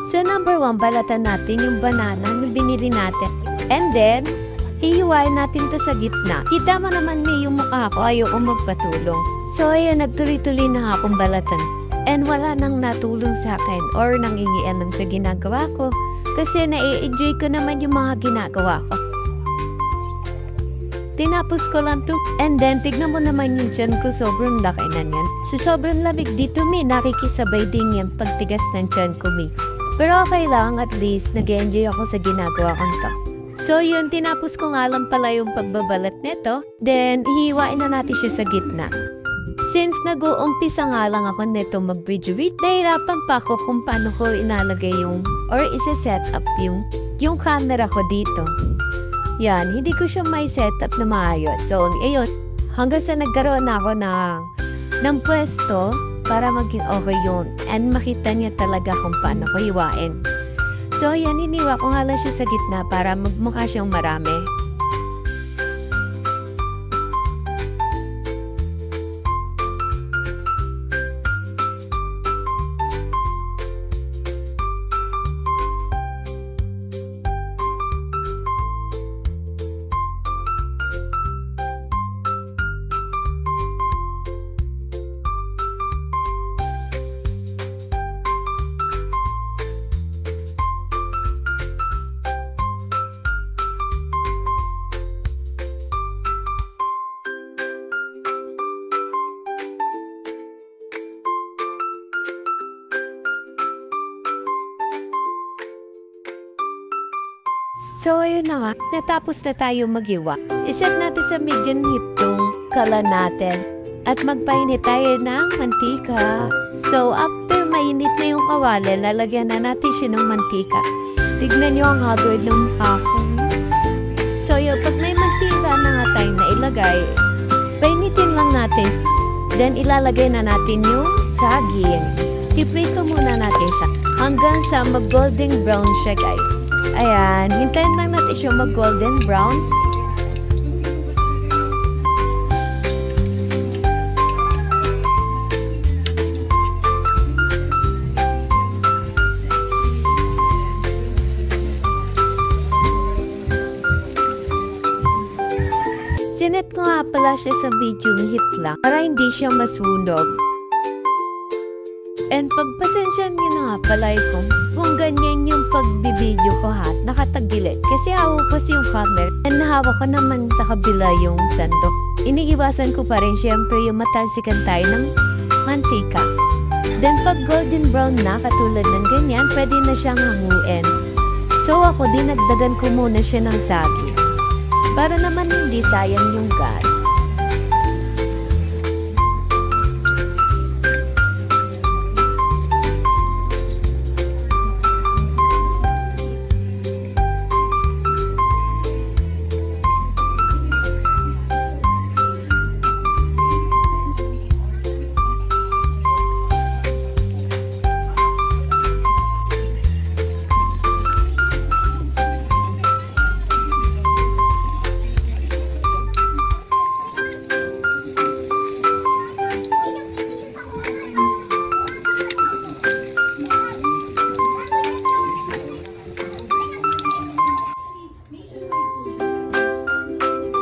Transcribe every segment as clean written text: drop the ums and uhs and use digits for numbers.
So number 1, balatan natin yung banana na binili natin. And then, ihiwain natin to sa gitna. Kita mo naman may yung mukha ko, ayoko magpatulong. So ayun, nagtuloy-tuloy na akong balatan. And wala nang natulong sa akin or nangingialam sa ginagawa ko. Kasi na-enjoy ko naman yung mga ginagawa ko. Tinapos ko lang to. And then, tignan mo naman yung tiyan ko, sobrang laki na yan. So, sobrang lamig dito, may nakikisabay din yung pagtigas ng tiyan ko, may. Pero okay lang, at least, nag-enjoy ako sa ginagawa ko to. So, yun, tinapos ko nga lang pala yung pagbabalat nito. Then, hihiwain na natin siya sa gitna. Since nag-uumpisa nga lang ako nito mag-graduate, nahirapan pa ako kung paano ko inalagay yung, or isa-set up yung camera ko dito. Yan, hindi ko siya may setup na maayos. So, ayun, hanggang sa nagkaroon na ako ng pwesto para maging okay yun. And makita niya talaga kung paano ko hiwain. So, yan, iniwa ko nga lang siya sa gitna para magmukha siyang marami. So, ayun na nga. Natapos na tayo maghiwa. Iset natin sa medium heat tong kalan natin. At magpainit tayo ng mantika. So, after mainit na yung kawali, lalagyan na natin siya ng mantika. Tignan nyo ang haggard ng mukha ko. So, yun, pag may mantika na nga tayo na ilagay, painitin lang natin. Then, ilalagay na natin yung saging. Iprito muna natin siya hanggang sa mag-golden brown siya, guys. Ayan, hintayin lang natin siya mag-golden brown. Sinet ko nga pala siya sa medium heat lang para hindi siya masunog. And pagpasensyan nyo na nga pala kung ganyan yung pagbibideo ko ha, nakatagilid. Kasi hawak ko yung camera and nahawak ko naman sa kabila yung sandok. Iniiwasan ko pa rin syempre yung matalsikan tayo ng mantika. Then pag golden brown na katulad ng ganyan, pwede na siyang hanguin. So ako dinagdagan ko muna siya ng saging. Para naman hindi sayang yung gas.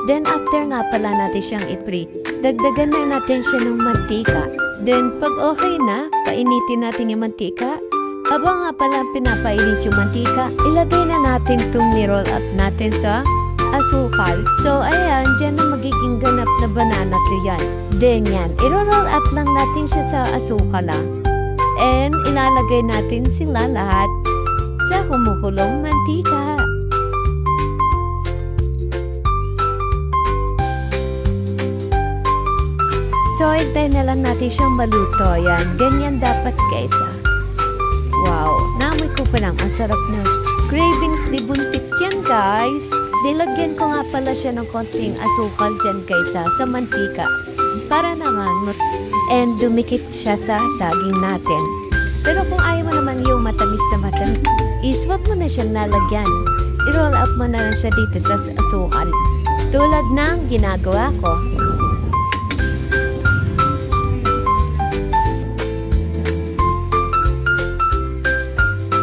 Then after nga pala natin siyang i-preheat, dagdagan na natin siya ng mantika. Then pag okay na, painitin natin yung mantika. Habang nga pala pinapainit yung mantika, ilagay na natin itong ni-roll up natin sa asukal. So ayan, dyan na magiging ganap na banana to yan. Then yan, i-roll up lang natin siya sa asukal lang. And ilalagay natin sila lahat sa kumukulong mantika. So, hintay na lang natin siyang maluto. Yan. Ganyan dapat, guys. Wow. Naamoy ko pa lang. Ang sarap na. Cravings ni buntit yan, guys. Nilagyan ko nga pala siya ng konting asukal dyan, guys, sa mantika. Para naman, and dumikit siya sa saging natin. Pero kung ayaw mo naman yung matamis na matamis, is wag mo na siyang nalagyan. I-roll up mo na lang siya dito sa asukal. Tulad ng ginagawa ko.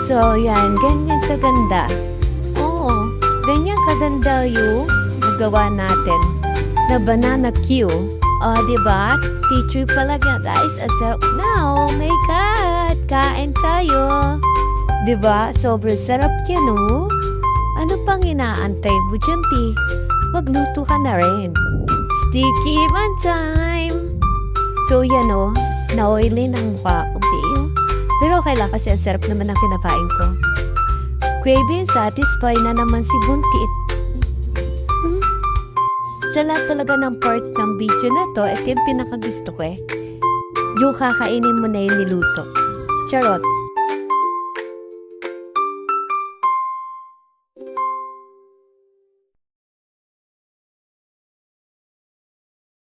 So, yan. Ganyan kaganda. Oo. Ganyan kaganda yung nagawa natin. Na banana Q. O, diba? Teacher pala yan, guys. Ang sarap na. Oh my God. Kain tayo. Diba? Sobrang sarap yan, oh. Ano pang inaantay mo dyan, Ti? Magluto ka na rin. Sticky man time. So, yan, oh. Na-oily ng mukha ko, Ti. Pero okay lang kasi ang sarap naman ang kinakain ko. Craving satisfy na naman si Buntit. Sa lahat talaga ng part ng video na to, ito yung pinakagusto ko eh. Yung kakainin mo na yung niluto. Charot.